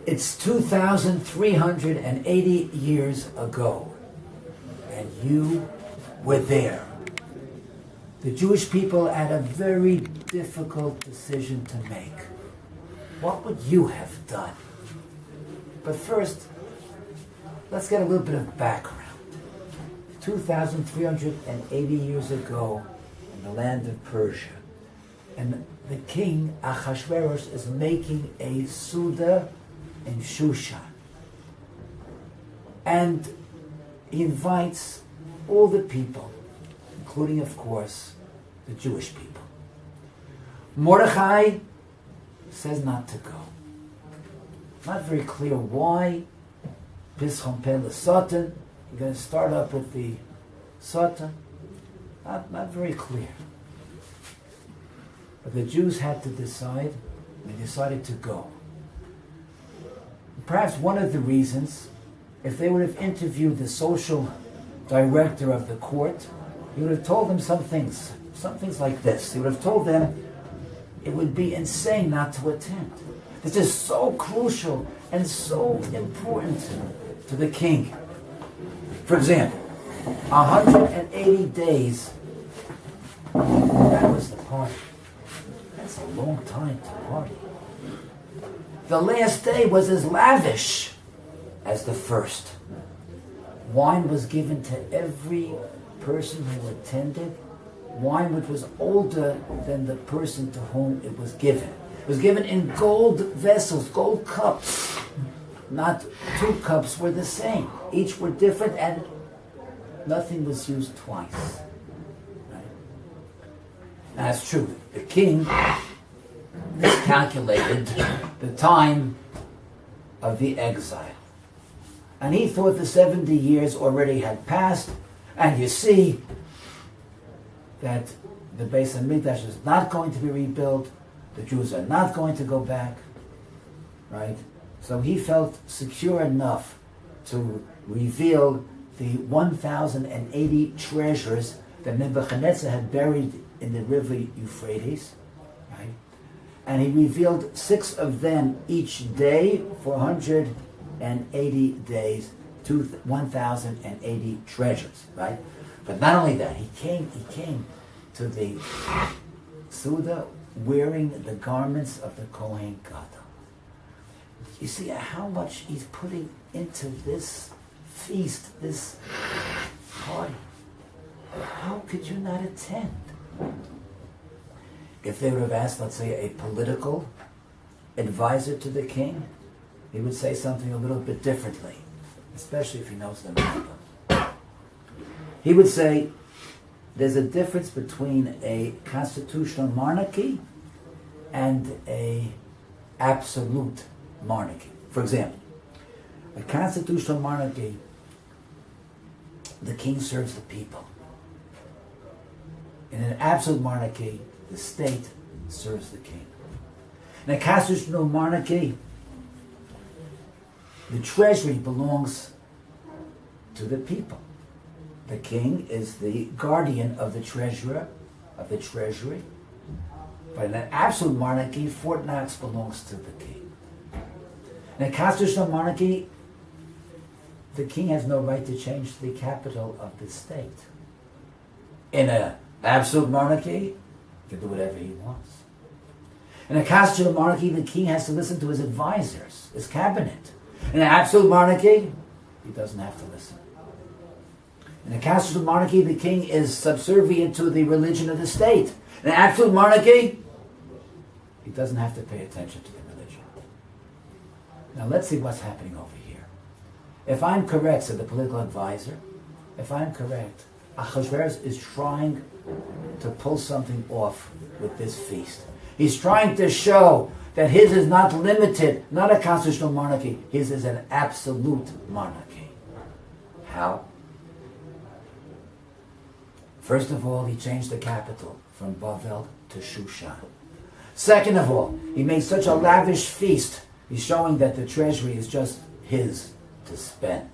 It's 2,380 years ago, and you were there. The Jewish people had a very difficult decision to make. What would you have done? But first, let's get a little bit of background. 2,380 years ago, in the land of Persia, and the king Ahasuerus is making a Suda in Shushan. And he invites all the people, including, of course, the Jewish people. Mordechai says not to go. Not very clear why. Pischon Peh L'Satan. We're going to start up with the Satan. Not very clear. But the Jews had to decide. They decided to go. Perhaps one of the reasons, if they would have interviewed the social director of the court, he would have told them some things like this. He would have told them it would be insane not to attend. This is so crucial and so important to the king. For example, 180 days, that was the party. That's a long time to party. The last day was as lavish as the first. Wine was given to every person who attended. Wine which was older than the person to whom it was given. It was given in gold vessels, gold cups. Not two cups were the same. Each were different and nothing was used twice. Right? That's true. The king miscalculated the time of the exile. And he thought the 70 years already had passed. And you see that the Beis Hamikdash is not going to be rebuilt. The Jews are not going to go back. Right? So he felt secure enough to reveal the 1,080 treasures that Nebuchadnezzar had buried in the river Euphrates. Right? And he revealed 6 of them each day for 180 days, 1,080 treasures, right? But not only that, he came to the Suda wearing the garments of the Kohen Gadol. You see how much he's putting into this feast, this party. How could you not attend? If they would have asked, let's say, a political advisor to the king, he would say something a little bit differently, especially if he knows the Bible. He would say, there's a difference between a constitutional monarchy and a absolute monarchy. For example, a constitutional monarchy, the king serves the people. In an absolute monarchy, the state serves the king. In a constitutional monarchy, the treasury belongs to the people. The king is the guardian of the treasurer, of the treasury. But in an absolute monarchy, Fort Knox belongs to the king. In a constitutional monarchy, the king has no right to change the capital of the state. In an absolute monarchy, he can do whatever he wants. In a constitutional monarchy, the king has to listen to his advisors, his cabinet. In an absolute monarchy, he doesn't have to listen. In a constitutional monarchy, the king is subservient to the religion of the state. In an absolute monarchy, he doesn't have to pay attention to the religion. Now let's see what's happening over here. If I'm correct, said the political advisor, if I'm correct, Ahasuerus is trying to pull something off with this feast. He's trying to show that his is not limited, not a constitutional monarchy. His is an absolute monarchy. How? First of all, he changed the capital from Bavel to Shushan. Second of all, he made such a lavish feast. He's showing that the treasury is just his to spend.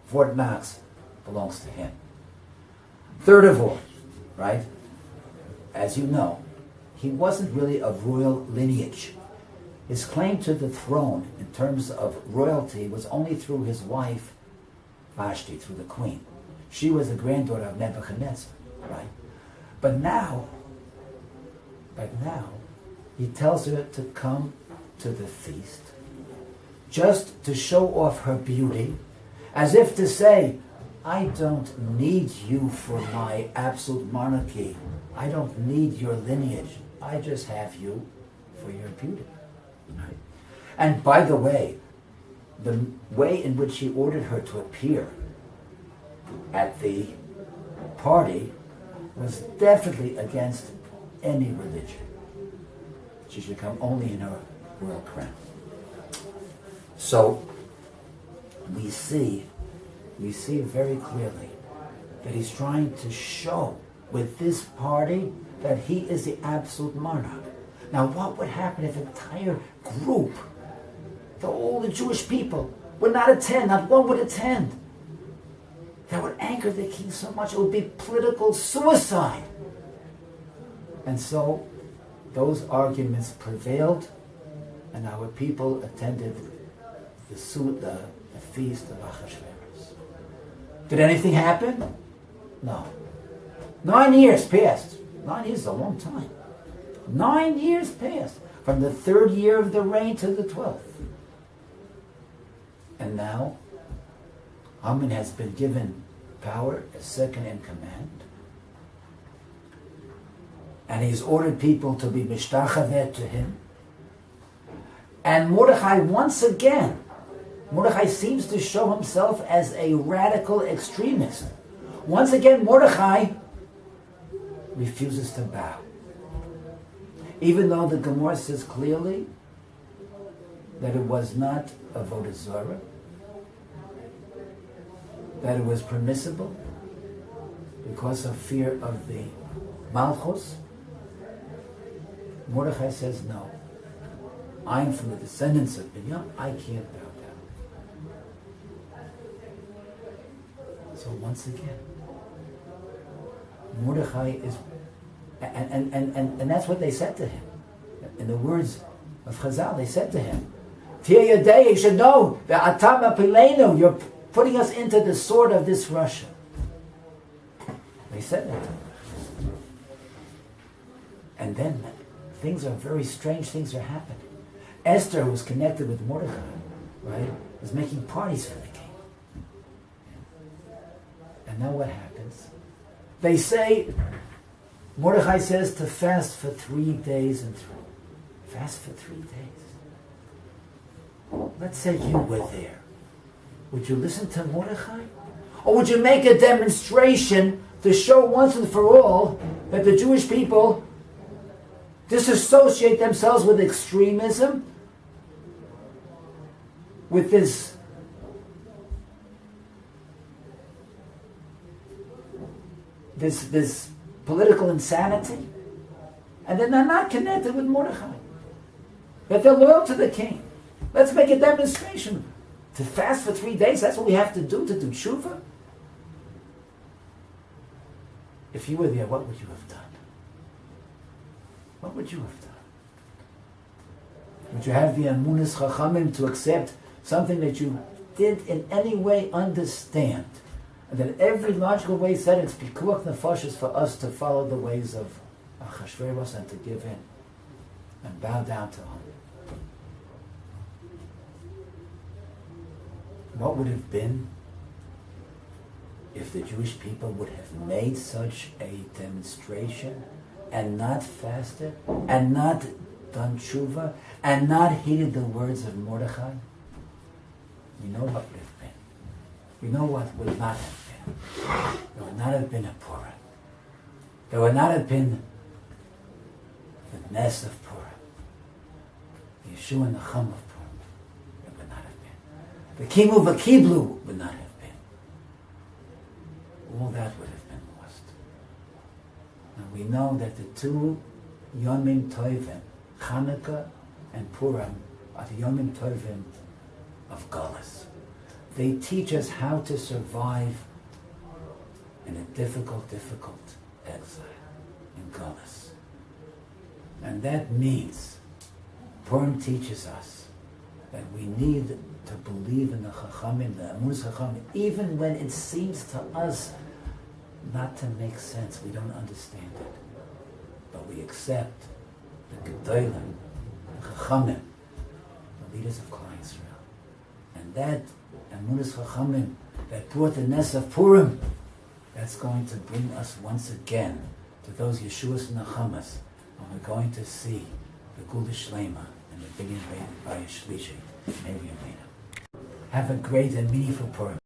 Fort Knox belongs to him. Third of all, right, as you know, he wasn't really of royal lineage. His claim to the throne in terms of royalty was only through his wife, Vashti, through the queen. She was the granddaughter of Nebuchadnezzar, right? But now, he tells her to come to the feast just to show off her beauty, as if to say, I don't need you for my absolute monarchy. I don't need your lineage. I just have you for your beauty. Right? And by the way in which he ordered her to appear at the party was definitely against any religion. She should come only in her royal crown. So we see very clearly that he's trying to show with this party that he is the absolute monarch. Now what would happen if an entire group, all the Jewish people, would not attend, not one would attend? That would anger the king so much, it would be political suicide. And so those arguments prevailed, and our people attended the feast of Achashverosh. Did anything happen? No. 9 years passed. 9 years is a long time. 9 years passed, from the 3rd year of the reign to the 12th. And now, Haman has been given power as second in command. And he's ordered people to be mishtachaveh to him. And Mordechai, once again, Mordechai seems to show himself as a radical extremist. Once again, Mordechai refuses to bow. Even though the Gemara says clearly that it was not avodah zarah, that it was permissible because of fear of the Malchus, Mordechai says, no, I am from the descendants of Binyamin, I can't bow down. So once again, Mordechai is, and that's what they said to him. In the words of Chazal, they said to him, Tia Yadei, you should know that Atam Apilenu, you're putting us into the sword of this Russia. They said that to him. And then things are very strange, things are happening. Esther, who was connected with Mordechai, right, was making parties for the king. And now what happens? They say, Mordechai says to fast for 3 days and 3. Fast for 3 days. Let's say you were there. Would you listen to Mordechai? Or would you make a demonstration to show once and for all that the Jewish people disassociate themselves with extremism, with this political insanity, and then they're not connected with Mordechai, that they're loyal to the king? Let's make a demonstration. To fast for 3 days, that's what we have to do tshuva? If you were there, what would you have done? What would you have done? Would you have the Amunas Chachamim to accept something that you did in any way understand? And that every logical way said it's pikuach nefashos for us to follow the ways of Achashverosh and to give in and bow down to him. What would have been if the Jewish people would have made such a demonstration and not fasted and not done tshuva and not heeded the words of Mordechai? We know what would have been. We know what would not have been. There would not have been a Purim. There would not have been the Ness of Purim, the Yeshua and the Chum of Purim. It would not have been. The Kimu V'Kiblu would not have been. All that would have been lost. And we know that the two Yomim Tovim, Chanukah and Purim, are the Yomim Tovim of Galus. They teach us how to survive in a difficult exile in Galus. And that means Purim teaches us that we need to believe in the Chachamim, the Emunus Chachamim, even when it seems to us not to make sense. We don't understand it. But we accept the Gedolim, the Chachamim, the leaders of Klal Yisrael. And that Emunus Chachamim that brought the Nes of Purim, that's going to bring us once again to those Yeshuas and Nachamas, and we're going to see the Gula Shlema and the Binyan Bayis Shlishi. May we Have a great and meaningful Purim.